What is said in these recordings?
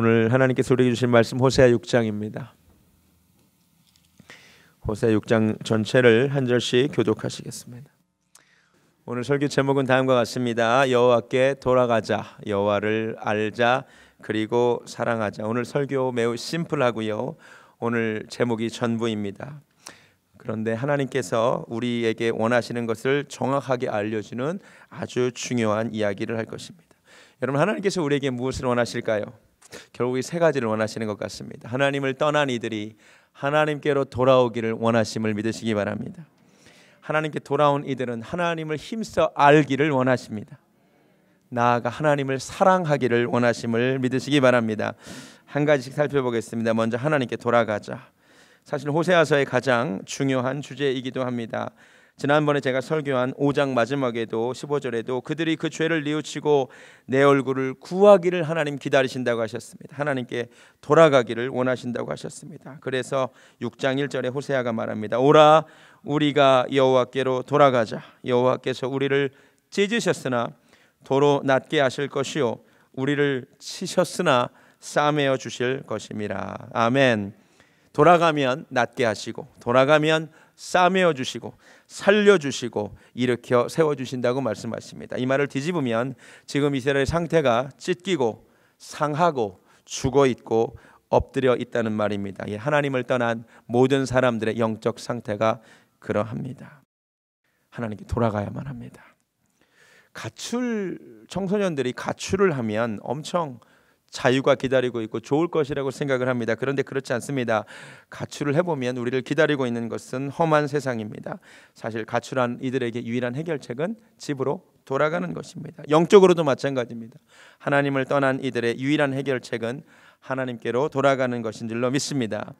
오늘 하나님께서 우리에게 주신 말씀 호세아 6장입니다. 호세아 6장 전체를 한 절씩 교독하시겠습니다. 오늘 설교 제목은 다음과 같습니다. 여호와께 돌아가자, 여호와를 알자, 그리고 사랑하자. 오늘 설교 매우 심플하고요. 오늘 제목이 전부입니다. 그런데 하나님께서 우리에게 원하시는 것을 정확하게 알려주는 아주 중요한 이야기를 할 것입니다. 여러분, 하나님께서 우리에게 무엇을 원하실까요? 결국 이 세 가지를 원하시는 것 같습니다. 하나님을 떠난 이들이 하나님께로 돌아오기를 원하심을 믿으시기 바랍니다. 하나님께 돌아온 이들은 하나님을 힘써 알기를 원하십니다. 나아가 하나님을 사랑하기를 원하심을 믿으시기 바랍니다. 한 가지씩 살펴보겠습니다. 먼저 하나님께 돌아가자. 사실 호세아서의 가장 중요한 주제이기도 합니다. 지난번에 제가 설교한 5장 마지막에도 15절에도 그들이 그 죄를 뉘우치고 내 얼굴을 구하기를 하나님 기다리신다고 하셨습니다. 하나님께 돌아가기를 원하신다고 하셨습니다. 그래서 6장 1절에 호세아가 말합니다. 오라 우리가 여호와께로 돌아가자. 여호와께서 우리를 찢으셨으나 도로 낫게 하실 것이요 우리를 치셨으나 싸매어 주실 것임이라. 아멘. 돌아가면 낫게 하시고, 돌아가면 싸매어 주시고, 살려주시고, 일으켜 세워주신다고 말씀하십니다. 이 말을 뒤집으면 지금 이스라엘의 상태가 찢기고 상하고 죽어있고 엎드려 있다는 말입니다. 하나님을 떠난 모든 사람들의 영적 상태가 그러합니다. 하나님께 돌아가야만 합니다. 청소년들이 가출을 하면 엄청 자유가 기다리고 있고 좋을 것이라고 생각을 합니다. 그런데 그렇지 않습니다. 가출을 해보면 우리를 기다리고 있는 것은 험한 세상입니다. 사실 가출한 이들에게 유일한 해결책은 집으로 돌아가는 것입니다. 영적으로도 마찬가지입니다. 하나님을 떠난 이들의 유일한 해결책은 하나님께로 돌아가는 것인 줄로 믿습니다.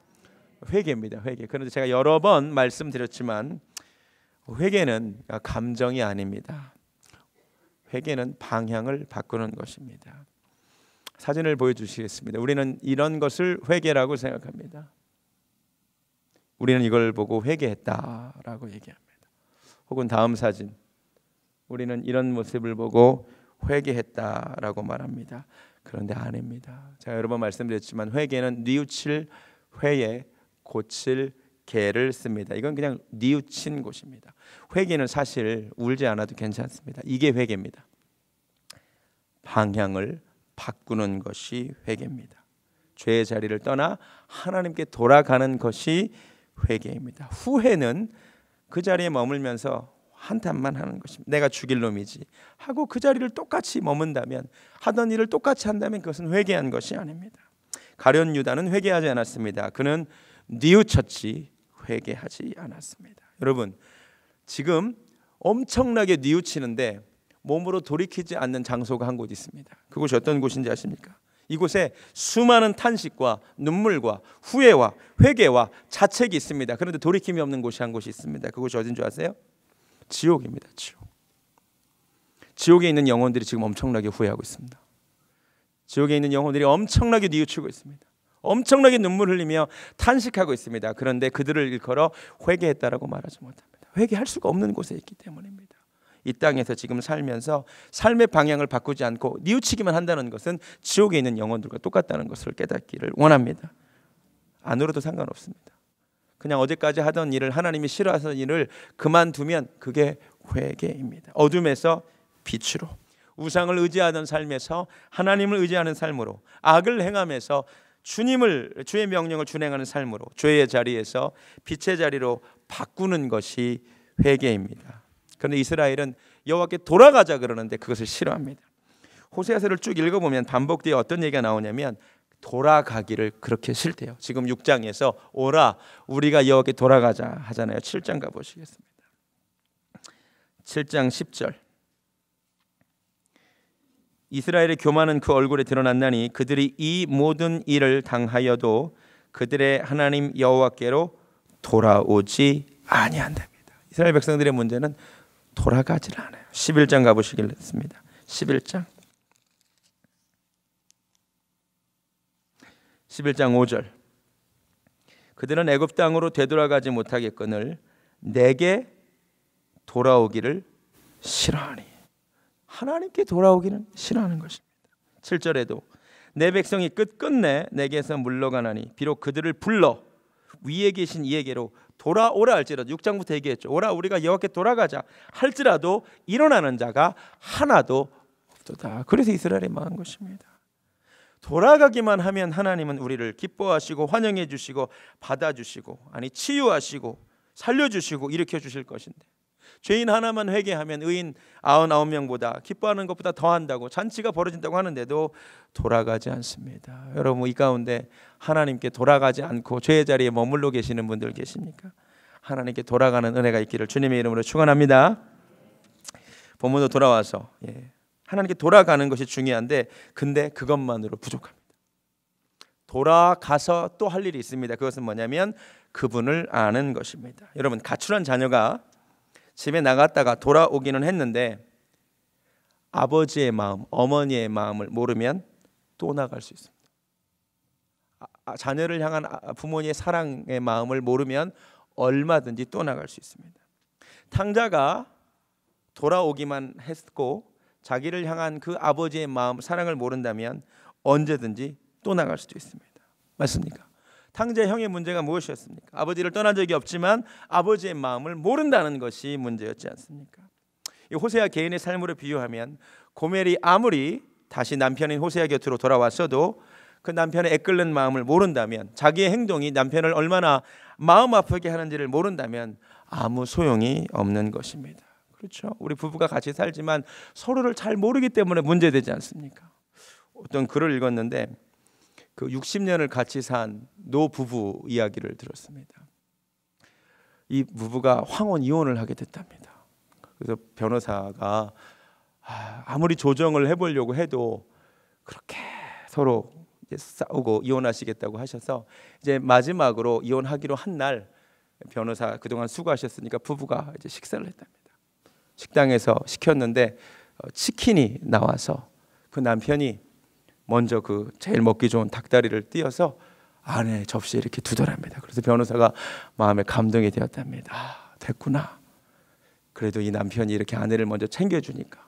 회개입니다. 회개. 그런데 제가 여러 번 말씀드렸지만 회개는 감정이 아닙니다. 회개는 방향을 바꾸는 것입니다. 사진을 보여주시겠습니다. 우리는 이런 것을 회개라고 생각합니다. 우리는 이걸 보고 회개했다라고 얘기합니다. 혹은 다음 사진, 우리는 이런 모습을 보고 회개했다라고 말합니다. 그런데 아닙니다. 제가 여러 번 말씀드렸지만 회개는 뉘우칠 회에 고칠 개를 씁니다. 이건 그냥 뉘우친 곳입니다. 회개는 사실 울지 않아도 괜찮습니다. 이게 회개입니다. 방향을 바꾸는 것이 회개입니다. 죄의 자리를 떠나 하나님께 돌아가는 것이 회개입니다. 후회는 그 자리에 머물면서 한탄만 하는 것입니다. 내가 죽일 놈이지 하고 그 자리를 똑같이 머문다면, 하던 일을 똑같이 한다면 그것은 회개한 것이 아닙니다. 가룟 유다는 회개하지 않았습니다. 그는 뉘우쳤지 회개하지 않았습니다. 여러분, 지금 엄청나게 뉘우치는데 몸으로 돌이키지 않는 장소가 한 곳 있습니다. 그곳이 어떤 곳인지 아십니까? 이곳에 수많은 탄식과 눈물과 후회와 회개와 자책이 있습니다. 그런데 돌이킴이 없는 곳이 한 곳이 있습니다. 그곳이 어딘 줄 아세요? 지옥입니다. 지옥. 지옥에 있는 영혼들이 지금 엄청나게 후회하고 있습니다. 지옥에 있는 영혼들이 엄청나게 뉘우치고 있습니다. 엄청나게 눈물 흘리며 탄식하고 있습니다. 그런데 그들을 일컬어 회개했다라고 말하지 못합니다. 회개할 수가 없는 곳에 있기 때문입니다. 이 땅에서 지금 살면서 삶의 방향을 바꾸지 않고 뉘우치기만 한다는 것은 지옥에 있는 영혼들과 똑같다는 것을 깨닫기를 원합니다. 안 울어도 상관없습니다. 그냥 어제까지 하던 일을, 하나님이 싫어하는 일을 그만두면 그게 회개입니다. 어둠에서 빛으로, 우상을 의지하던 삶에서 하나님을 의지하는 삶으로, 악을 행하면서 주의 명령을 준행하는 삶으로, 죄의 자리에서 빛의 자리로 바꾸는 것이 회개입니다. 그런데 이스라엘은 여호와께 돌아가자 그러는데 그것을 싫어합니다. 호세아서를 쭉 읽어보면 반복되어 어떤 얘기가 나오냐면 돌아가기를 그렇게 싫대요. 지금 6장에서 오라 우리가 여호와께 돌아가자 하잖아요. 7장 가보시겠습니다. 7장 10절. 이스라엘의 교만은 그 얼굴에 드러났나니 그들이 이 모든 일을 당하여도 그들의 하나님 여호와께로 돌아오지 아니한답니다. 이스라엘 백성들의 문제는 돌아가질 않아요. 11장 가보시겠습니다. 11장 5절. 그들은 애굽 땅으로 되돌아가지 못하겠거늘 내게 돌아오기를 싫어하니. 하나님께 돌아오기는 싫어하는 것입니다. 7절에도 내 백성이 끝끝내 내게서 물러가나니 비록 그들을 불러 위에 계신 이에게로 돌아오라 할지라도 6장부터 얘기했죠. 오라 우리가 여호와께 돌아가자 할지라도 일어나는 자가 하나도 없도다. 그래서 이스라엘이 망한 것입니다. 돌아가기만 하면 하나님은 우리를 기뻐하시고 환영해 주시고 받아주시고 아니 치유하시고 살려주시고 일으켜 주실 것인데 죄인 하나만 회개하면 의인 99명보다 기뻐하는 것보다 더한다고 잔치가 벌어진다고 하는데도 돌아가지 않습니다. 여러분 이 가운데 하나님께 돌아가지 않고 죄의 자리에 머물러 계시는 분들 계십니까? 하나님께 돌아가는 은혜가 있기를 주님의 이름으로 축원합니다. 본문으로 돌아와서 하나님께 돌아가는 것이 중요한데 근데 그것만으로 부족합니다. 돌아가서 또 할 일이 있습니다. 그것은 뭐냐면 그분을 아는 것입니다. 여러분 가출한 자녀가 집에 나갔다가 돌아오기는 했는데 아버지의 마음, 어머니의 마음을 모르면 또 나갈 수 있습니다. 자녀를 향한 부모님의 사랑의 마음을 모르면 얼마든지 또 나갈 수 있습니다. 탕자가 돌아오기만 했고 자기를 향한 그 아버지의 마음, 사랑을 모른다면 언제든지 또 나갈 수도 있습니다. 맞습니까? 탕자의 형의 문제가 무엇이었습니까? 아버지를 떠난 적이 없지만 아버지의 마음을 모른다는 것이 문제였지 않습니까? 이 호세아 개인의 삶으로 비유하면 고멜이 아무리 다시 남편인 호세아 곁으로 돌아왔어도 그 남편의 애끓는 마음을 모른다면 자기의 행동이 남편을 얼마나 마음 아프게 하는지를 모른다면 아무 소용이 없는 것입니다. 그렇죠? 우리 부부가 같이 살지만 서로를 잘 모르기 때문에 문제되지 않습니까? 어떤 글을 읽었는데 그 60년을 같이 산 노부부 이야기를 들었습니다. 이 부부가 황혼 이혼을 하게 됐답니다. 그래서 변호사가 아무리 조정을 해보려고 해도 그렇게 서로 이제 싸우고 이혼하시겠다고 하셔서 이제 마지막으로 이혼하기로 한 날 변호사 그동안 수고하셨으니까 부부가 이제 식사를 했답니다. 식당에서 시켰는데 치킨이 나와서 그 남편이 먼저 그 제일 먹기 좋은 닭다리를 띄어서 아내 접시에 이렇게 두더랍니다. 그래서 변호사가 마음에 감동이 되었답니다. 됐구나. 그래도 이 남편이 이렇게 아내를 먼저 챙겨주니까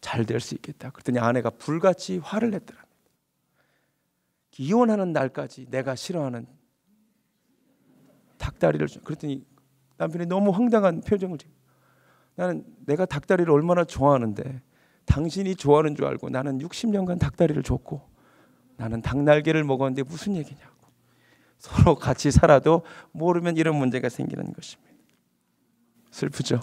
잘 될 수 있겠다. 그랬더니 아내가 불같이 화를 냈더랍니다. 이혼하는 날까지 내가 싫어하는 닭다리를 그랬더니 남편이 너무 황당한 표정을 지고 나는 내가 닭다리를 얼마나 좋아하는데 당신이 좋아하는 줄 알고 나는 60년간 닭다리를 줬고 나는 닭날개를 먹었는데 무슨 얘기냐고. 서로 같이 살아도 모르면 이런 문제가 생기는 것입니다. 슬프죠.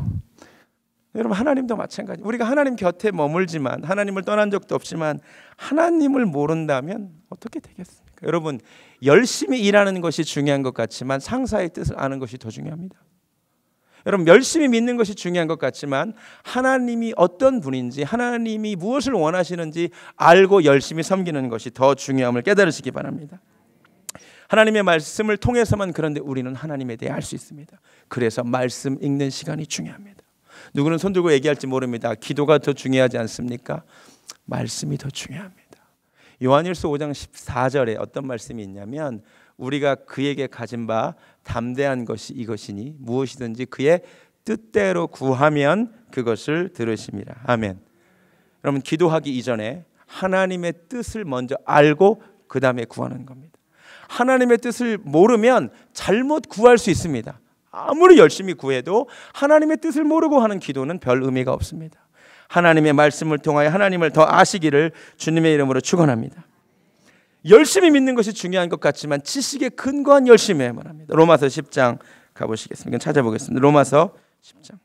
여러분 하나님도 마찬가지. 우리가 하나님 곁에 머물지만 하나님을 떠난 적도 없지만 하나님을 모른다면 어떻게 되겠습니까? 여러분 열심히 일하는 것이 중요한 것 같지만 상사의 뜻을 아는 것이 더 중요합니다. 여러분 열심히 믿는 것이 중요한 것 같지만 하나님이 어떤 분인지 하나님이 무엇을 원하시는지 알고 열심히 섬기는 것이 더 중요함을 깨달으시기 바랍니다. 하나님의 말씀을 통해서만 그런데 우리는 하나님에 대해 알 수 있습니다. 그래서 말씀 읽는 시간이 중요합니다. 누구는 손 들고 얘기할지 모릅니다. 기도가 더 중요하지 않습니까? 말씀이 더 중요합니다. 요한일서 5장 14절에 어떤 말씀이 있냐면 우리가 그에게 가진 바 담대한 것이 이것이니 무엇이든지 그의 뜻대로 구하면 그것을 들으심이라. 아멘. 여러분 기도하기 이전에 하나님의 뜻을 먼저 알고 그 다음에 구하는 겁니다. 하나님의 뜻을 모르면 잘못 구할 수 있습니다. 아무리 열심히 구해도 하나님의 뜻을 모르고 하는 기도는 별 의미가 없습니다. 하나님의 말씀을 통하여 하나님을 더 아시기를 주님의 이름으로 축원합니다. 열심히 믿는 것이 중요한 것 같지만 지식에 근거한 열심해야만 합니다. 로마서 10장 가보시겠습니다. 찾아보겠습니다. 로마서 10장.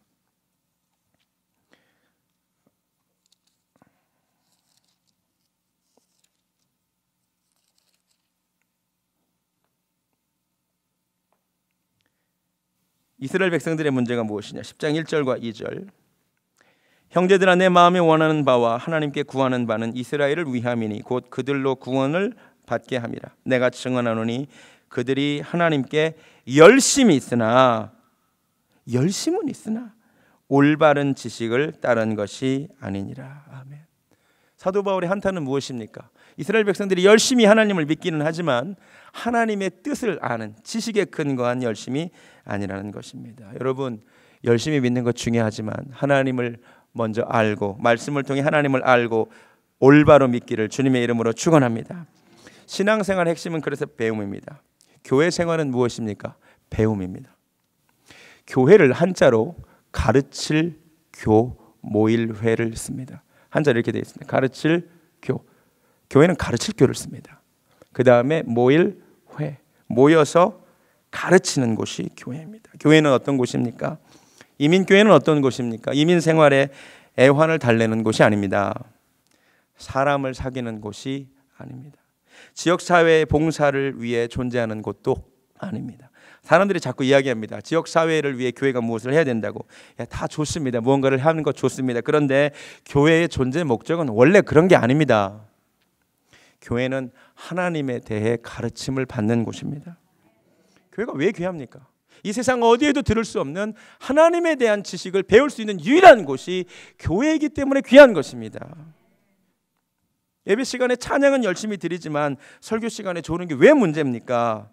이스라엘 백성들의 문제가 무엇이냐? 10장 1절과 2절. 형제들아 내 마음에 원하는 바와 하나님께 구하는 바는 이스라엘을 위함이니 곧 그들로 구원을 받게 함이라. 내가 증언하노니 그들이 하나님께 열심히 있으나 열심은 있으나 올바른 지식을 따른 것이 아니니라. 아멘. 사도 바울의 한탄은 무엇입니까? 이스라엘 백성들이 열심히 하나님을 믿기는 하지만 하나님의 뜻을 아는 지식에 근거한 열심이 아니라는 것입니다. 여러분 열심히 믿는 것 중요하지만 하나님을 먼저 알고 말씀을 통해 하나님을 알고 올바로 믿기를 주님의 이름으로 축원합니다. 신앙생활의 핵심은 그래서 배움입니다. 교회 생활은 무엇입니까? 배움입니다. 교회를 한자로 가르칠 교 모일회를 씁니다. 한자로 이렇게 되어 있습니다. 가르칠 교. 교회는 가르칠 교를 씁니다. 그 다음에 모일회. 모여서 가르치는 곳이 교회입니다. 교회는 어떤 곳입니까? 이민교회는 어떤 곳입니까? 이민생활에 애환을 달래는 곳이 아닙니다. 사람을 사귀는 곳이 아닙니다. 지역사회의 봉사를 위해 존재하는 곳도 아닙니다. 사람들이 자꾸 이야기합니다. 지역사회를 위해 교회가 무엇을 해야 된다고. 다 좋습니다. 무언가를 하는 것 좋습니다. 그런데 교회의 존재 목적은 원래 그런 게 아닙니다. 교회는 하나님에 대해 가르침을 받는 곳입니다. 교회가 왜 귀합니까? 이 세상 어디에도 들을 수 없는 하나님에 대한 지식을 배울 수 있는 유일한 곳이 교회이기 때문에 귀한 것입니다. 예배 시간에 찬양은 열심히 드리지만 설교 시간에 조는 게 왜 문제입니까?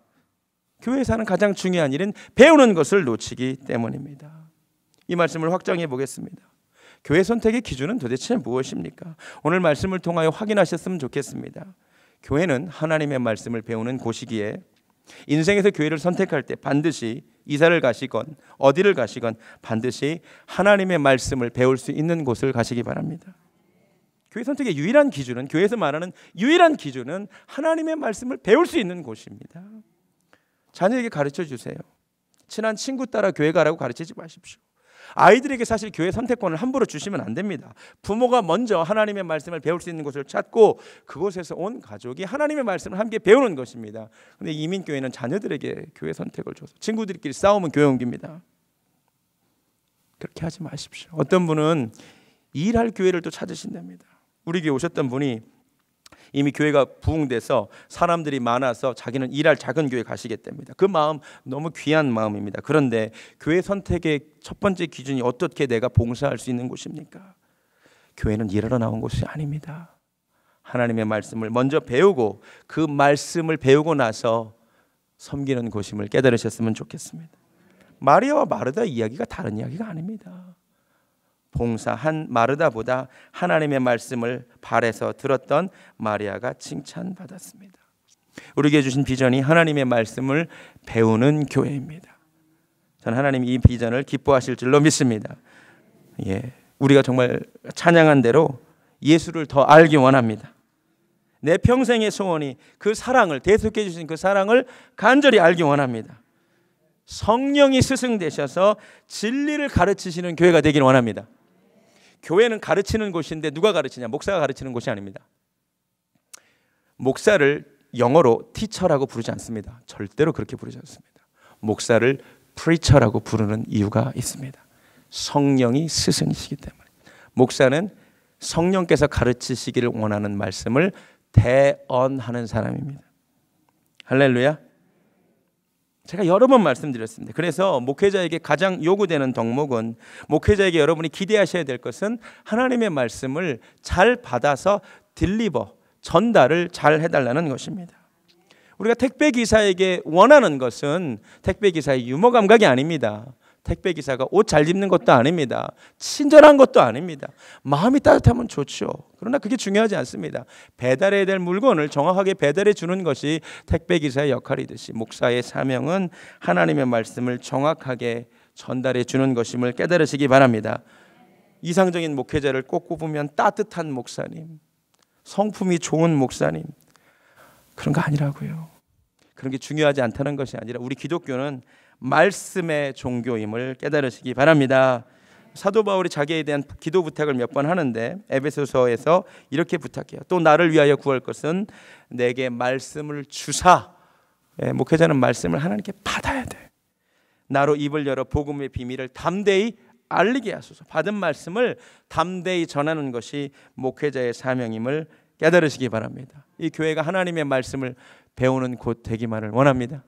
교회에서 하는 가장 중요한 일은 배우는 것을 놓치기 때문입니다. 이 말씀을 확장해 보겠습니다. 교회 선택의 기준은 도대체 무엇입니까? 오늘 말씀을 통하여 확인하셨으면 좋겠습니다. 교회는 하나님의 말씀을 배우는 곳이기에 인생에서 교회를 선택할 때 반드시 이사를 가시건 어디를 가시건 반드시 하나님의 말씀을 배울 수 있는 곳을 가시기 바랍니다. 교회 선택의 유일한 기준은, 교회에서 말하는 유일한 기준은 하나님의 말씀을 배울 수 있는 곳입니다. 자녀에게 가르쳐 주세요. 친한 친구 따라 교회 가라고 가르치지 마십시오. 아이들에게 사실 교회 선택권을 함부로 주시면 안 됩니다. 부모가 먼저 하나님의 말씀을 배울 수 있는 곳을 찾고 그곳에서 온 가족이 하나님의 말씀을 함께 배우는 것입니다. 그런데 이민교회는 자녀들에게 교회 선택을 줘서 친구들끼리 싸우면 교회 옮깁니다. 그렇게 하지 마십시오. 어떤 분은 일할 교회를 또 찾으신답니다. 우리 교회 오셨던 분이 이미 교회가 부흥돼서 사람들이 많아서 자기는 일할 작은 교회 가시겠답니다. 그 마음 너무 귀한 마음입니다. 그런데 교회 선택의 첫 번째 기준이 어떻게 내가 봉사할 수 있는 곳입니까? 교회는 일하러 나온 곳이 아닙니다. 하나님의 말씀을 먼저 배우고 그 말씀을 배우고 나서 섬기는 곳임을 깨달으셨으면 좋겠습니다. 마리아와 마르다 이야기가 다른 이야기가 아닙니다. 봉사한 마르다보다 하나님의 말씀을 발에서 들었던 마리아가 칭찬받았습니다. 우리에게 주신 비전이 하나님의 말씀을 배우는 교회입니다. 저는 하나님이 이 비전을 기뻐하실 줄로 믿습니다. 우리가 정말 찬양한 대로 예수를 더 알기 원합니다. 내 평생의 소원이 그 사랑을, 대속해 주신 그 사랑을 간절히 알기 원합니다. 성령이 스승되셔서 진리를 가르치시는 교회가 되기를 원합니다. 교회는 가르치는 곳인데 누가 가르치냐? 목사가 가르치는 곳이 아닙니다. 목사를 영어로 티처라고 부르지 않습니다. 절대로 그렇게 부르지 않습니다. 목사를 프리처라고 부르는 이유가 있습니다. 성령이 스승이시기 때문에. 목사는 성령께서 가르치시기를 원하는 말씀을 대언하는 사람입니다. 할렐루야. 제가 여러 번 말씀드렸습니다. 그래서 목회자에게 가장 요구되는 덕목은, 목회자에게 여러분이 기대하셔야 될 것은 하나님의 말씀을 잘 받아서 전달을 잘 해달라는 것입니다. 우리가 택배기사에게 원하는 것은 택배기사의 유머 감각이 아닙니다. 택배기사가 옷 잘 입는 것도 아닙니다. 친절한 것도 아닙니다. 마음이 따뜻하면 좋죠. 그러나 그게 중요하지 않습니다. 배달해야 될 물건을 정확하게 배달해 주는 것이 택배기사의 역할이듯이 목사의 사명은 하나님의 말씀을 정확하게 전달해 주는 것임을 깨달으시기 바랍니다. 이상적인 목회자를 꼭 꼽으면 따뜻한 목사님, 성품이 좋은 목사님, 그런 거 아니라고요. 그런 게 중요하지 않다는 것이 아니라 우리 기독교는 말씀의 종교임을 깨달으시기 바랍니다. 사도 바울이 자기에 대한 기도 부탁을 몇 번 하는데 에베소서에서 이렇게 부탁해요. 또 나를 위하여 구할 것은 내게 말씀을 주사. 목회자는 말씀을 하나님께 받아야 돼. 나로 입을 열어 복음의 비밀을 담대히 알리게 하소서. 받은 말씀을 담대히 전하는 것이 목회자의 사명임을 깨달으시기 바랍니다. 이 교회가 하나님의 말씀을 배우는 곳 되기만을 원합니다.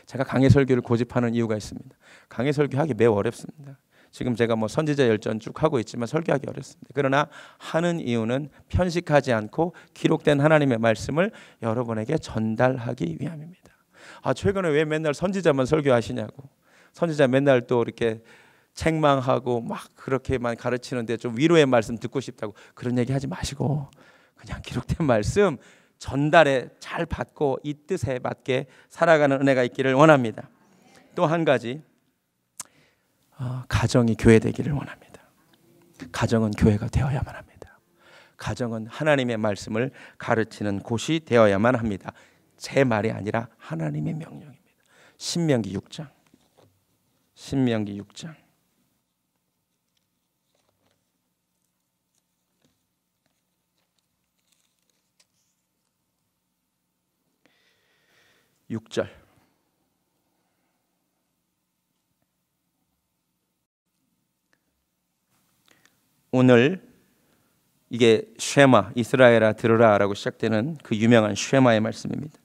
제가 강해 설교를 고집하는 이유가 있습니다. 강해 설교하기 매우 어렵습니다. 지금 제가 선지자 열전 쭉 하고 있지만 설교하기 어렵습니다. 그러나 하는 이유는 편식하지 않고 기록된 하나님의 말씀을 여러분에게 전달하기 위함입니다. 최근에 왜 맨날 선지자만 설교하시냐고. 선지자 맨날 또 이렇게 책망하고 막 그렇게만 가르치는데 좀 위로의 말씀 듣고 싶다고 그런 얘기 하지 마시고 그냥 기록된 말씀 전달에 잘 받고 이 뜻에 맞게 살아가는 은혜가 있기를 원합니다. 또 한 가지, 가정이 교회 되기를 원합니다. 가정은 교회가 되어야만 합니다. 가정은 하나님의 말씀을 가르치는 곳이 되어야만 합니다. 제 말이 아니라 하나님의 명령입니다. 신명기 6장. 신명기 6장. 6절. 오늘 이게 쉐마, 이스라엘아 들으라라고 시작되는 그 유명한 쉐마의 말씀입니다.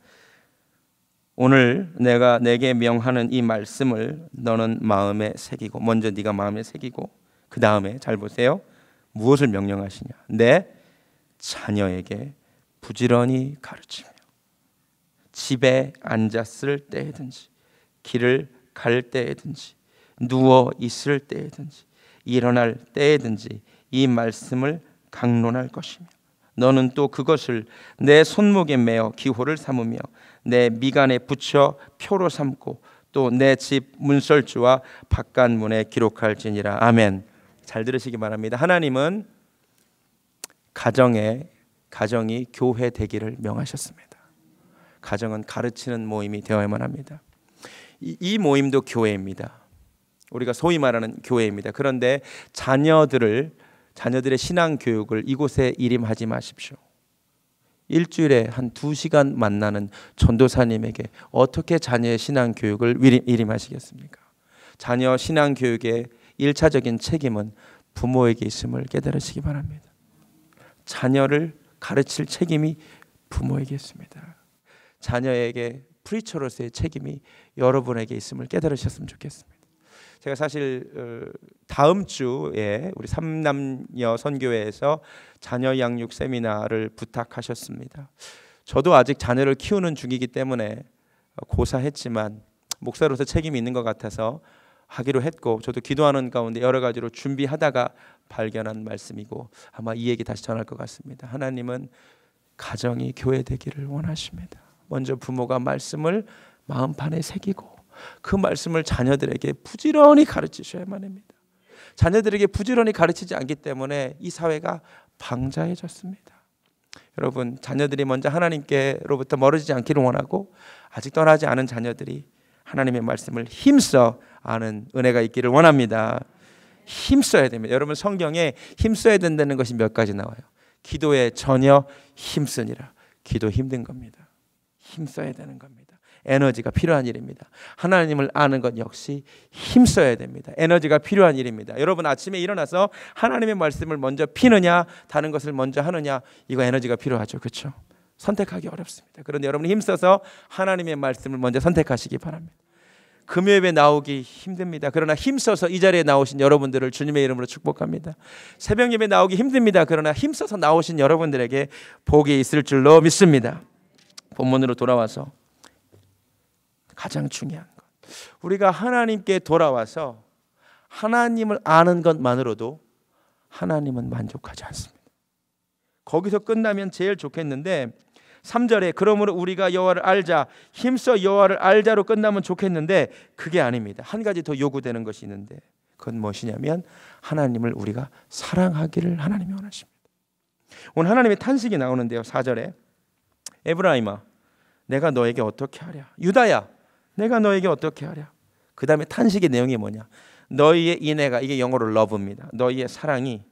오늘 내가 내게 명하는 이 말씀을 너는 마음에 새기고, 먼저 네가 마음에 새기고 그 다음에 잘 보세요. 무엇을 명령하시냐? 내 자녀에게 부지런히 가르치며 집에 앉았을 때에든지 길을 갈 때에든지 누워 있을 때에든지 일어날 때에든지 이 말씀을 강론할 것이며 너는 또 그것을 내 손목에 매어 기호를 삼으며 내 미간에 붙여 표로 삼고 또 내 집 문설주와 바깥문에 기록할지니라. 아멘. 잘 들으시기 바랍니다. 하나님은 가정이 교회 되기를 명하셨습니다. 가정은 가르치는 모임이 되어야만 합니다. 이 모임도 교회입니다. 우리가 소위 말하는 교회입니다. 그런데 자녀들의 신앙 교육을 이곳에 일임하지 마십시오. 일주일에 한 2시간 만나는 전도사님에게 어떻게 자녀의 신앙 교육을 일임하시겠습니까? 자녀 신앙 교육의 1차적인 책임은 부모에게 있음을 깨달으시기 바랍니다. 자녀를 가르칠 책임이 부모에게 있습니다. 자녀에게 프리처로서의 책임이 여러분에게 있음을 깨달으셨으면 좋겠습니다. 제가 사실 다음 주에 우리 삼남녀 선교회에서 자녀 양육 세미나를 부탁하셨습니다. 저도 아직 자녀를 키우는 중이기 때문에 고사했지만 목사로서 책임이 있는 것 같아서 하기로 했고, 저도 기도하는 가운데 여러 가지로 준비하다가 발견한 말씀이고 아마 이 얘기 다시 전할 것 같습니다. 하나님은 가정이 교회 되기를 원하십니다. 먼저 부모가 말씀을 마음판에 새기고 그 말씀을 자녀들에게 부지런히 가르치셔야만 합니다. 자녀들에게 부지런히 가르치지 않기 때문에 이 사회가 방자해졌습니다. 여러분, 자녀들이 먼저 하나님께로부터 멀어지지 않기를 원하고 아직 떠나지 않은 자녀들이 하나님의 말씀을 힘써 아는 은혜가 있기를 원합니다. 힘써야 됩니다. 여러분, 성경에 힘써야 된다는 것이 몇 가지 나와요. 기도에 전혀 힘쓰니라. 기도 힘든 겁니다. 힘써야 되는 겁니다. 에너지가 필요한 일입니다. 하나님을 아는 것 역시 힘써야 됩니다. 에너지가 필요한 일입니다. 여러분, 아침에 일어나서 하나님의 말씀을 먼저 피느냐 다른 것을 먼저 하느냐, 이거 에너지가 필요하죠. 그렇죠? 선택하기 어렵습니다. 그런데 여러분이 힘써서 하나님의 말씀을 먼저 선택하시기 바랍니다. 금요일에 나오기 힘듭니다. 그러나 힘써서 이 자리에 나오신 여러분들을 주님의 이름으로 축복합니다. 새벽 예배 나오기 힘듭니다. 그러나 힘써서 나오신 여러분들에게 복이 있을 줄로 믿습니다. 본문으로 돌아와서 가장 중요한 것, 우리가 하나님께 돌아와서 하나님을 아는 것만으로도 하나님은 만족하지 않습니다. 거기서 끝나면 제일 좋겠는데 3절에 그러므로 우리가 여호와를 알자, 힘써 여호와를 알자로 끝나면 좋겠는데 그게 아닙니다. 한 가지 더 요구되는 것이 있는데 그건 무엇이냐면 하나님을 우리가 사랑하기를 하나님이 원하십니다. 오늘 하나님의 탄식이 나오는데요. 4절에 에브라임아 내가 너에게 어떻게 하랴, 유다야 내가 너에게 어떻게 하랴. 그 다음에 탄식의 내용이 뭐냐, 너희의 인애가, 이게 영어로 love입니다. 너희의 사랑이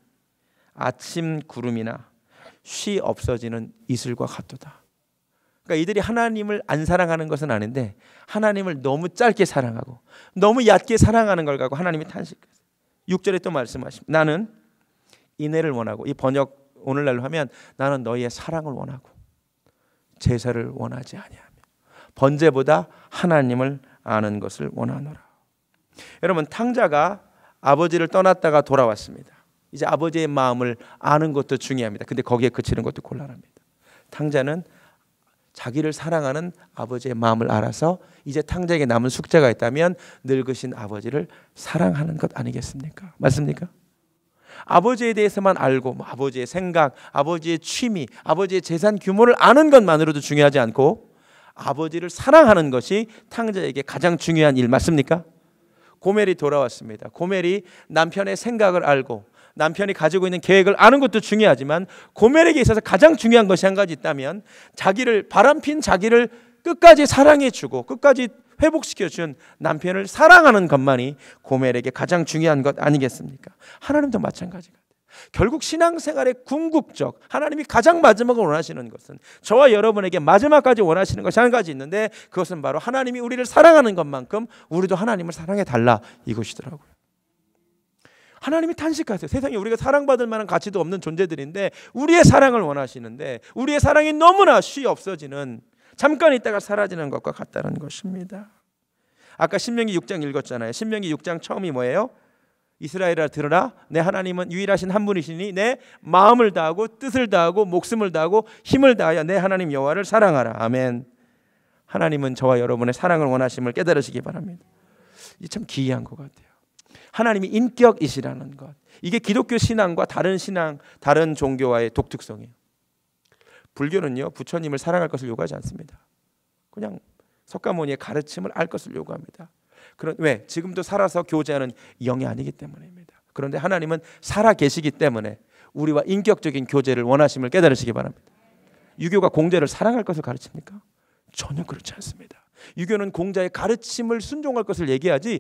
아침 구름이나 쉬 없어지는 이슬과 같도다. 그러니까 이들이 하나님을 안 사랑하는 것은 아닌데 하나님을 너무 짧게 사랑하고 너무 얕게 사랑하는 걸 갖고 하나님이 탄식했어요. 6절에 또 말씀하십니다. 나는 인애를 원하고, 이 번역 오늘날로 하면 나는 너희의 사랑을 원하고 제사를 원하지 아니하며 번제보다 하나님을 아는 것을 원하노라. 여러분, 탕자가 아버지를 떠났다가 돌아왔습니다. 이제 아버지의 마음을 아는 것도 중요합니다. 근데 거기에 그치는 것도 곤란합니다. 탕자는 자기를 사랑하는 아버지의 마음을 알아서 이제 탕자에게 남은 숙제가 있다면 늙으신 아버지를 사랑하는 것 아니겠습니까? 맞습니까? 아버지에 대해서만 알고 아버지의 생각, 아버지의 취미, 아버지의 재산 규모를 아는 것만으로도 중요하지 않고 아버지를 사랑하는 것이 탕자에게 가장 중요한 일 맞습니까? 고멜이 돌아왔습니다. 고멜이 남편의 생각을 알고 남편이 가지고 있는 계획을 아는 것도 중요하지만 고멜에게 있어서 가장 중요한 것이 한 가지 있다면 자기를 바람핀 자기를 끝까지 사랑해주고 끝까지 회복시켜준 남편을 사랑하는 것만이 고멜에게 가장 중요한 것 아니겠습니까? 하나님도 마찬가지 같아요. 결국 신앙생활의 궁극적 하나님이 가장 마지막으로 원하시는 것은 저와 여러분에게 마지막까지 원하시는 것이 한 가지 있는데 그것은 바로 하나님이 우리를 사랑하는 것만큼 우리도 하나님을 사랑해달라 이것이더라고요. 하나님이 탄식하세요. 세상에 우리가 사랑받을 만한 가치도 없는 존재들인데 우리의 사랑을 원하시는데 우리의 사랑이 너무나 쉬이 없어지는 잠깐 있다가 사라지는 것과 같다는 것입니다. 아까 신명기 6장 읽었잖아요. 신명기 6장 처음이 뭐예요? 이스라엘아 들으라 내 하나님은 유일하신 한 분이시니 내 마음을 다하고 뜻을 다하고 목숨을 다하고 힘을 다하여 내 하나님 여호와를 사랑하라. 아멘. 하나님은 저와 여러분의 사랑을 원하심을 깨달으시기 바랍니다. 이게 참 기이한 것 같아요. 하나님이 인격이시라는 것. 이게 기독교 신앙과 다른 신앙, 다른 종교와의 독특성이에요. 불교는요, 부처님을 사랑할 것을 요구하지 않습니다. 그냥 석가모니의 가르침을 알 것을 요구합니다. 왜? 지금도 살아서 교제하는 영이 아니기 때문입니다. 그런데 하나님은 살아 계시기 때문에 우리와 인격적인 교제를 원하심을 깨달으시기 바랍니다. 유교가 공자를 사랑할 것을 가르칩니까? 전혀 그렇지 않습니다. 유교는 공자의 가르침을 순종할 것을 얘기하지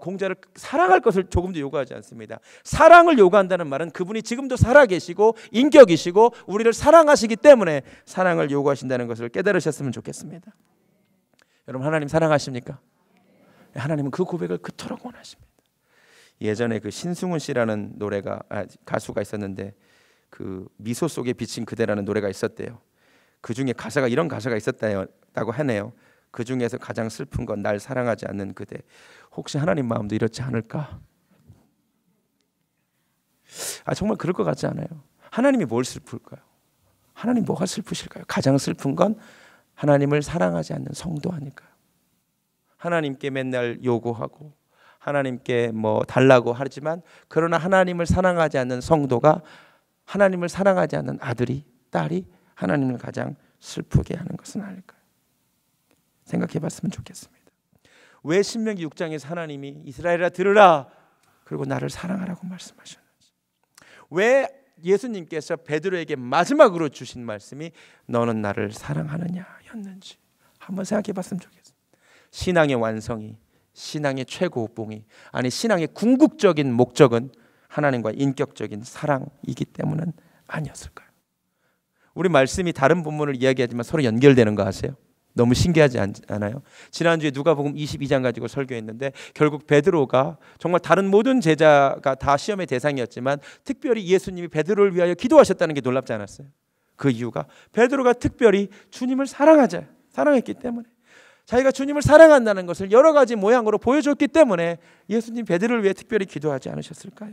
공자를 사랑할 것을 조금도 요구하지 않습니다. 사랑을 요구한다는 말은 그분이 지금도 살아계시고 인격이시고 우리를 사랑하시기 때문에 사랑을 요구하신다는 것을 깨달으셨으면 좋겠습니다. 여러분 하나님 사랑하십니까? 하나님은 그 고백을 그토록 원하십니다. 예전에 그 신승훈 씨라는 가수가 있었는데 그 미소 속에 비친 그대라는 노래가 있었대요. 그 중에 가사가 이런 가사가 있었다고 하네요. 그 중에서 가장 슬픈 건 날 사랑하지 않는 그대. 혹시 하나님 마음도 이렇지 않을까? 정말 그럴 것 같지 않아요? 하나님이 뭘 슬플까요? 하나님 뭐가 슬프실까요? 가장 슬픈 건 하나님을 사랑하지 않는 성도 아닐까요? 하나님께 맨날 요구하고 하나님께 뭐 달라고 하지만 그러나 하나님을 사랑하지 않는 성도가 하나님을 사랑하지 않는 아들이 딸이 하나님을 가장 슬프게 하는 것은 아닐까요? 생각해 봤으면 좋겠습니다. 왜 신명기 6장에서 하나님이 이스라엘아 들으라 그리고 나를 사랑하라고 말씀하셨는지, 왜 예수님께서 베드로에게 마지막으로 주신 말씀이 너는 나를 사랑하느냐 였는지 한번 생각해 봤으면 좋겠습니다. 신앙의 완성이, 신앙의 최고봉이, 아니 신앙의 궁극적인 목적은 하나님과 인격적인 사랑이기 때문은 아니었을까요? 우리 말씀이 다른 본문을 이야기하지만 서로 연결되는 거 아세요? 너무 신기하지 않아요? 지난주에 누가복음 22장 가지고 설교했는데 결국 베드로가 정말 다른 모든 제자가 다 시험의 대상이었지만 특별히 예수님이 베드로를 위하여 기도하셨다는 게 놀랍지 않았어요? 그 이유가 베드로가 특별히 주님을 사랑했기 때문에, 자기가 주님을 사랑한다는 것을 여러 가지 모양으로 보여줬기 때문에 예수님 베드로를 위해 특별히 기도하지 않으셨을까요?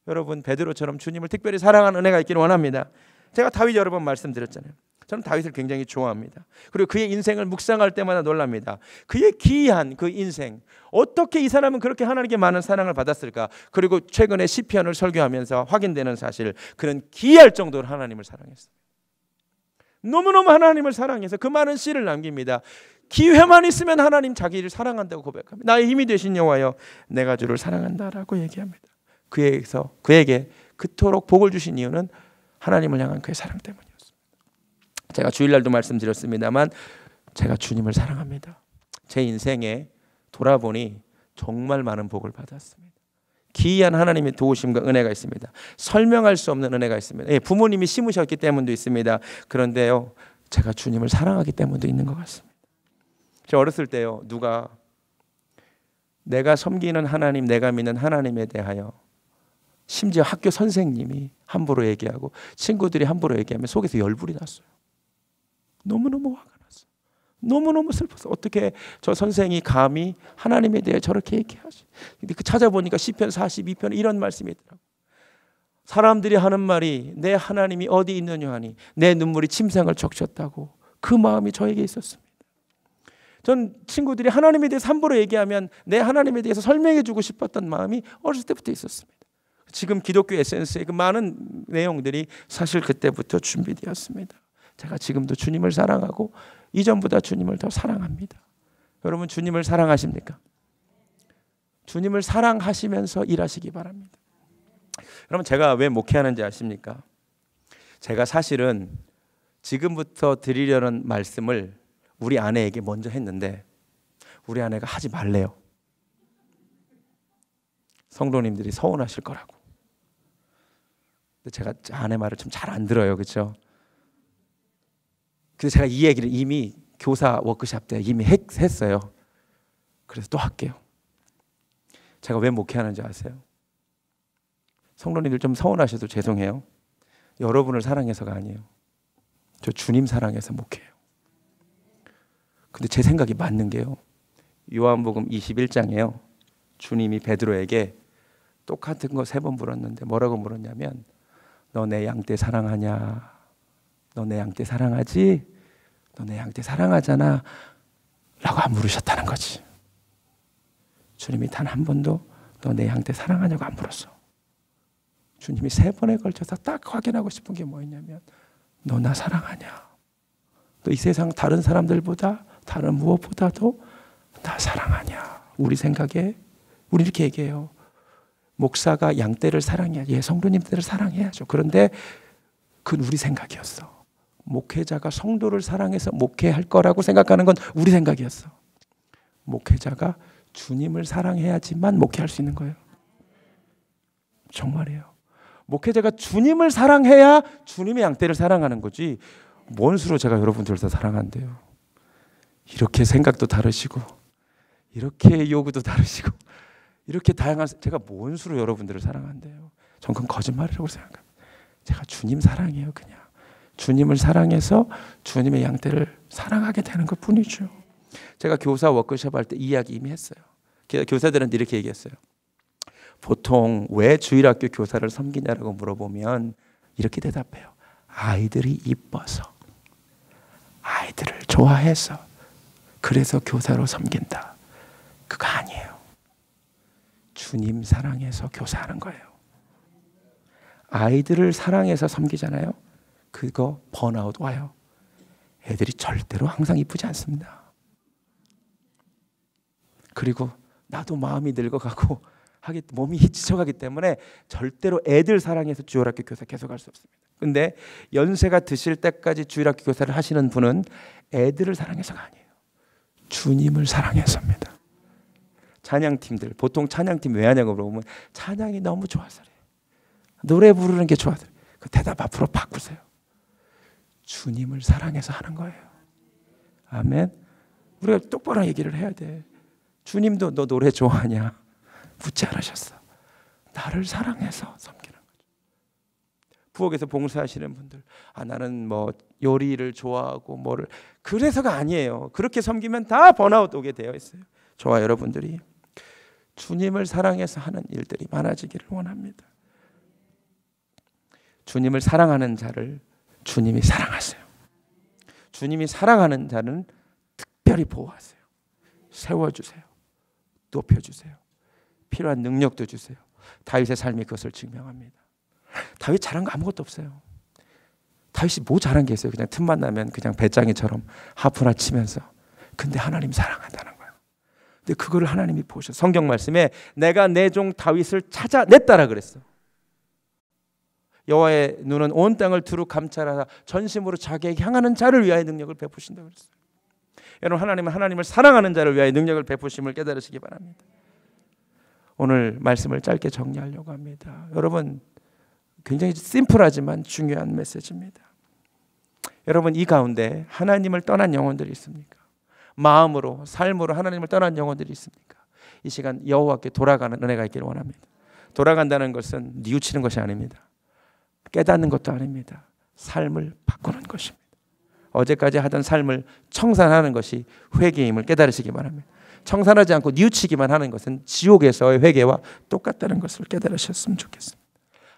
여러분 베드로처럼 주님을 특별히 사랑하는 은혜가 있기를 원합니다. 제가 다윗 여러 번 말씀드렸잖아요. 저는 다윗을 굉장히 좋아합니다. 그리고 그의 인생을 묵상할 때마다 놀랍니다. 그의 기이한 그 인생, 어떻게 이 사람은 그렇게 하나님께 많은 사랑을 받았을까? 그리고 최근에 시편을 설교하면서 확인되는 사실, 그는 기이할 정도로 하나님을 사랑했어요. 너무너무 하나님을 사랑해서 그 많은 시를 남깁니다. 기회만 있으면 하나님 자기를 사랑한다고 고백합니다. 나의 힘이 되신 여호와여 내가 주를 사랑한다라고 얘기합니다. 그에게 그토록 복을 주신 이유는 하나님을 향한 그의 사랑 때문이었습니다. 제가 주일날도 말씀드렸습니다만 제가 주님을 사랑합니다. 제 인생에 돌아보니 정말 많은 복을 받았습니다. 기이한 하나님의 도우심과 은혜가 있습니다. 설명할 수 없는 은혜가 있습니다. 부모님이 심으셨기 때문도 있습니다. 그런데요, 제가 주님을 사랑하기 때문도 있는 것 같습니다. 저 어렸을 때요, 누가 내가 섬기는 하나님, 내가 믿는 하나님에 대하여 심지어 학교 선생님이 함부로 얘기하고 친구들이 함부로 얘기하면 속에서 열불이 났어요. 너무너무 화가 났어요. 너무너무 슬펐어요. 어떻게 저 선생이 감히 하나님에 대해 저렇게 얘기하지? 근데 찾아보니까 시편 42편에 이런 말씀이 있더라고요. 사람들이 하는 말이 내 하나님이 어디 있느냐 하니 내 눈물이 침상을 적셨다고 그 마음이 저에게 있었습니다. 전 친구들이 하나님에 대해서 함부로 얘기하면 내 하나님에 대해서 설명해 주고 싶었던 마음이 어렸을 때부터 있었습니다. 지금 기독교 에센스의 그 많은 내용들이 사실 그때부터 준비되었습니다. 제가 지금도 주님을 사랑하고 이전보다 주님을 더 사랑합니다. 여러분 주님을 사랑하십니까? 주님을 사랑하시면서 일하시기 바랍니다. 여러분 제가 왜 목회하는지 아십니까? 제가 사실은 지금부터 드리려는 말씀을 우리 아내에게 먼저 했는데 우리 아내가 하지 말래요. 성도님들이 서운하실 거라고. 근데 제가 아내 말을 좀 잘 안 들어요, 그렇죠? 그래서 제가 이 얘기를 이미 교사 워크숍 때 이미 했어요. 그래서 또 할게요. 제가 왜 목회하는지 아세요? 성도님들 좀 서운하셔도 죄송해요. 여러분을 사랑해서가 아니에요. 저 주님 사랑해서 목회해요. 근데 제 생각이 맞는 게요. 요한복음 21장에요. 주님이 베드로에게 똑같은 거 3번 물었는데 뭐라고 물었냐면 너 내 양떼 사랑하냐? 너 내 양떼 사랑하지? 너 내 양떼 사랑하잖아? 라고 안 물으셨다는 거지. 주님이 단 한 번도 너 내 양떼 사랑하냐고 안 물었어. 주님이 3번에 걸쳐서 딱 확인하고 싶은 게 뭐였냐면 너 나 사랑하냐? 너 이 세상 다른 사람들보다 다른 무엇보다도 나 사랑하냐? 우리 생각에 우리 이렇게 얘기해요. 목사가 양떼를 사랑해야지. 예, 성도님들을 사랑해야죠. 그런데 그건 우리 생각이었어. 목회자가 성도를 사랑해서 목회할 거라고 생각하는 건 우리 생각이었어. 목회자가 주님을 사랑해야지만 목회할 수 있는 거예요. 정말이에요. 목회자가 주님을 사랑해야 주님의 양떼를 사랑하는 거지. 뭔 수로 제가 여러분들을 다 사랑한대요. 이렇게 생각도 다르시고 이렇게 요구도 다르시고 이렇게 다양한 제가 뭔 수로 여러분들을 사랑한대요. 전 그건 거짓말이라고 생각합니다. 제가 주님 사랑해요. 그냥 주님을 사랑해서 주님의 양떼를 사랑하게 되는 것 뿐이죠. 제가 교사 워크숍 할 때 이야기 이미 했어요. 교사들한테 이렇게 얘기했어요. 보통 왜 주일학교 교사를 섬기냐라고 물어보면 이렇게 대답해요. 아이들이 이뻐서, 아이들을 좋아해서, 그래서 교사로 섬긴다. 그거 아니에요. 주님 사랑해서 교사하는 거예요. 아이들을 사랑해서 섬기잖아요. 그거 번아웃 와요. 애들이 절대로 항상 이쁘지 않습니다. 그리고 나도 마음이 늙어가고 몸이 지쳐가기 때문에 절대로 애들 사랑해서 주일학교 교사 계속 할 수 없습니다. 근데 연세가 드실 때까지 주일학교 교사를 하시는 분은 애들을 사랑해서가 아니에요. 주님을 사랑해서입니다. 찬양팀들 보통 찬양팀 왜 하냐고 물어보면 찬양이 너무 좋아서 그래요. 노래 부르는 게 좋아서 그래요. 그 대답 앞으로 바꾸세요. 주님을 사랑해서 하는 거예요. 아멘. 우리가 똑바로 얘기를 해야 돼. 주님도 너 노래 좋아하냐 묻지 않으셨어. 나를 사랑해서 섬기는 거죠. 부엌에서 봉사하시는 분들 나는 뭐 요리를 좋아하고 뭐를 그래서가 아니에요. 그렇게 섬기면 다 번아웃 오게 되어 있어요. 저와 여러분들이 주님을 사랑해서 하는 일들이 많아지기를 원합니다. 주님을 사랑하는 자를 주님이 사랑하세요. 주님이 사랑하는 자는 특별히 보호하세요. 세워주세요. 높여주세요. 필요한 능력도 주세요. 다윗의 삶이 그것을 증명합니다. 다윗 잘한 거 아무것도 없어요. 다윗이 뭐 잘한 게 있어요? 그냥 틈만 나면 그냥 배짱이처럼 하프나 치면서. 근데 하나님 사랑한다는 거예요. 근데 그거를 하나님이 보셔. 성경 말씀에 내가 내 종 다윗을 찾아냈다라 그랬어. 여호와의 눈은 온 땅을 두루 감찰하사 전심으로 자기에게 향하는 자를 위하여 능력을 베푸신다 그랬어요. 여러분 하나님은 하나님을 사랑하는 자를 위하여 능력을 베푸심을 깨달으시기 바랍니다. 오늘 말씀을 짧게 정리하려고 합니다. 여러분 굉장히 심플하지만 중요한 메시지입니다. 여러분 이 가운데 하나님을 떠난 영혼들이 있습니까? 마음으로 삶으로 하나님을 떠난 영혼들이 있습니까? 이 시간 여호와께 돌아가는 은혜가 있기를 원합니다. 돌아간다는 것은 뉘우치는 것이 아닙니다. 깨닫는 것도 아닙니다. 삶을 바꾸는 것입니다. 어제까지 하던 삶을 청산하는 것이 회개임을 깨달으시기 바랍니다. 청산하지 않고 뉘우치기만 하는 것은 지옥에서의 회개와 똑같다는 것을 깨달으셨으면 좋겠습니다.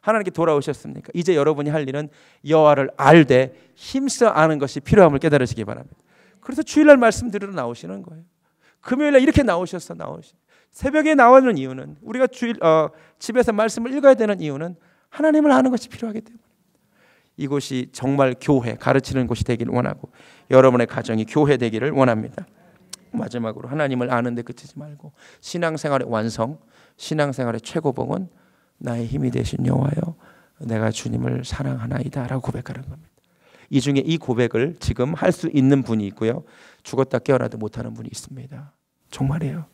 하나님께 돌아오셨습니까? 이제 여러분이 할 일은 여호와를 알되 힘써 아는 것이 필요함을 깨달으시기 바랍니다. 그래서 주일날 말씀 들으러 나오시는 거예요. 금요일날 이렇게 나오셔서 새벽에 나오는 이유는, 우리가 집에서 말씀을 읽어야 되는 이유는 하나님을 아는 것이 필요하기 때문에. 이곳이 정말 교회, 가르치는 곳이 되기를 원하고 여러분의 가정이 교회 되기를 원합니다. 마지막으로 하나님을 아는 데 그치지 말고 신앙생활의 완성, 신앙생활의 최고봉은 나의 힘이 되신 여호와여 내가 주님을 사랑하나이다 라고 고백하는 겁니다. 이 중에 이 고백을 지금 할 수 있는 분이 있고요, 죽었다 깨어나도 못하는 분이 있습니다. 정말이에요.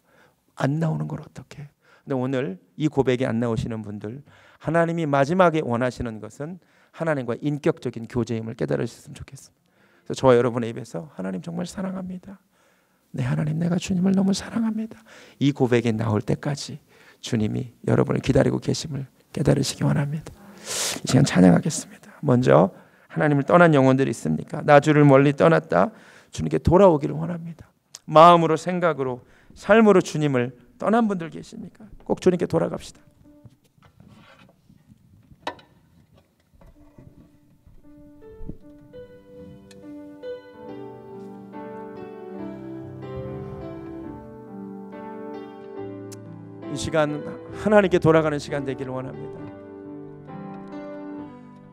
안 나오는 걸 어떡해. 근데 오늘 이 고백이 안 나오시는 분들, 하나님이 마지막에 원하시는 것은 하나님과 인격적인 교제임을 깨달으셨으면 좋겠습니다. 그래서 저와 여러분의 입에서 하나님 정말 사랑합니다, 네 하나님 내가 주님을 너무 사랑합니다, 이 고백이 나올 때까지 주님이 여러분을 기다리고 계심을 깨달으시기 원합니다. 이 시간 찬양하겠습니다. 먼저 하나님을 떠난 영혼들이 있습니까? 나 주를 멀리 떠났다 주님께 돌아오기를 원합니다. 마음으로, 생각으로, 삶으로 주님을 떠난 분들 계십니까? 꼭 주님께 돌아갑시다. 이 시간 하나님께 돌아가는 시간 되기를 원합니다.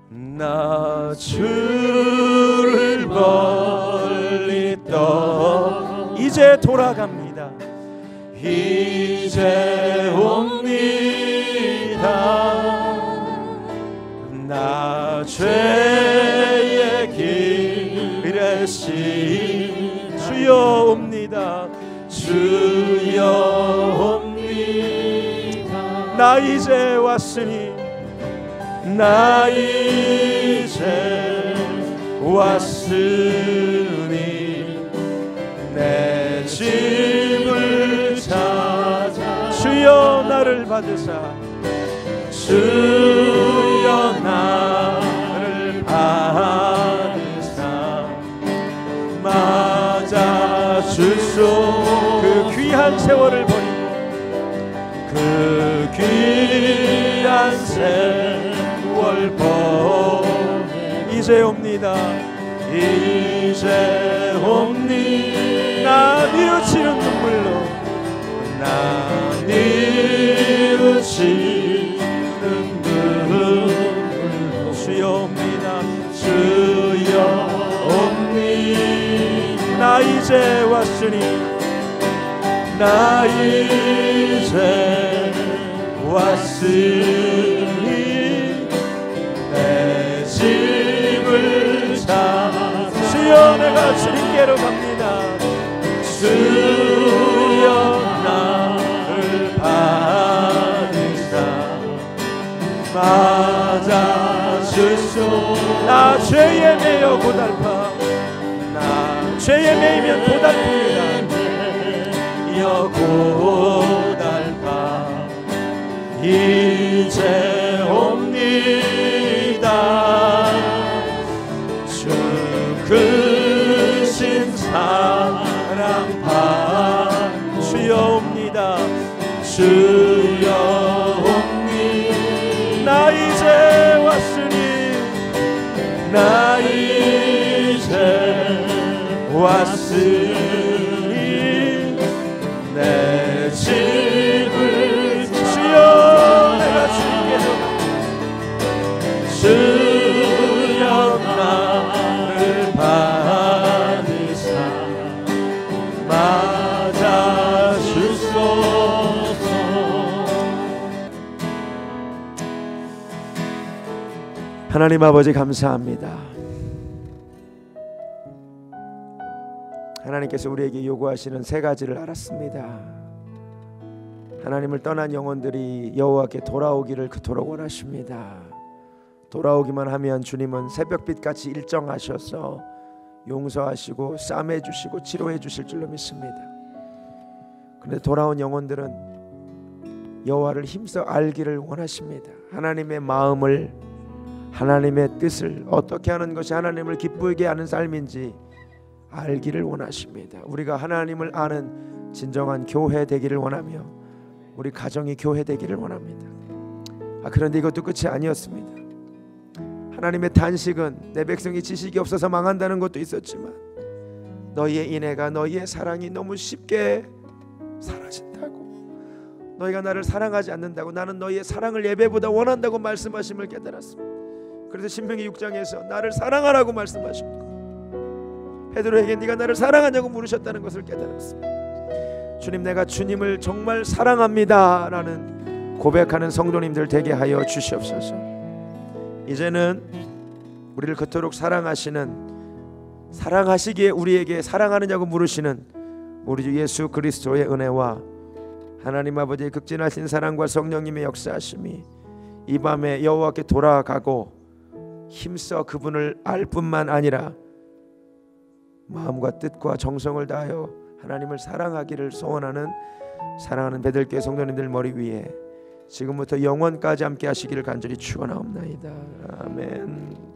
나 주를 멀리 떠 이제 돌아갑니다. 이제 옵니다. 나 죄의 길에 시 주여 옵니다. 주여 옵니다. 나 이제 왔으니 나 이제 왔으니 내 집을 찾아 주여 나를 받으사 주여 나를 받으사 맞아 주소 그 귀한 세월을 버리고 그 귀한 세월 이제 옵니다. 이제 옵니다. 뉘우치는 눈물로 나 뉘우치는 눈물로 주여 옵니다. 주여 옵니다. 나 이제 왔으니 나 이제 왔으니 내 집을 찾아 주여 내가 주님께로 갑니다. 주여 나를 받으사 맞아 주소 나 죄에 매여 고달파 나 죄에 매이면 고달픕니다. 고달파 이제 옵니다. 주 크신 사랑 바 주여 옵니다. 주여 옵니다. 나 이제 왔으니 나 이제 왔으니 내 집을 주여 내가 주님께로 주여 나를 받으사 맞아 주소서. 하나님 아버지 감사합니다. 하나님께서 우리에게 요구하시는 세 가지를 알았습니다. 하나님을 떠난 영혼들이 여호와께 돌아오기를 그토록 원하십니다. 돌아오기만 하면 주님은 새벽빛같이 일정하셔서 용서하시고 싸매 주시고 치료해 주실 줄로 믿습니다. 그런데 돌아온 영혼들은 여호와를 힘써 알기를 원하십니다. 하나님의 마음을, 하나님의 뜻을, 어떻게 하는 것이 하나님을 기쁘게 하는 삶인지 알기를 원하십니다. 우리가 하나님을 아는 진정한 교회 되기를 원하며 우리 가정이 교회 되기를 원합니다. 그런데 이것도 끝이 아니었습니다. 하나님의 단식은 내 백성이 지식이 없어서 망한다는 것도 있었지만 너희의 인애가, 너희의 사랑이 너무 쉽게 사라진다고, 너희가 나를 사랑하지 않는다고, 나는 너희의 사랑을 예배보다 원한다고 말씀하심을 깨달았습니다. 그래서 신명기 6장에서 나를 사랑하라고 말씀하셨고 베드로에게 네가 나를 사랑하냐고 물으셨다는 것을 깨달았습니다. 주님, 내가 주님을 정말 사랑합니다 라는 고백하는 성도님들 되게 하여 주시옵소서. 이제는 우리를 그토록 사랑하시기에 우리에게 사랑하느냐고 물으시는 우리 주 예수 그리스도의 은혜와 하나님 아버지의 극진하신 사랑과 성령님의 역사하심이 이 밤에 여호와께 돌아가고 힘써 그분을 알 뿐만 아니라 마음과 뜻과 정성을 다하여 하나님을 사랑하기를 소원하는 사랑하는 베들교회 성도님들 머리 위에 지금부터 영원까지 함께 하시기를 간절히 축원하옵나이다. 아멘.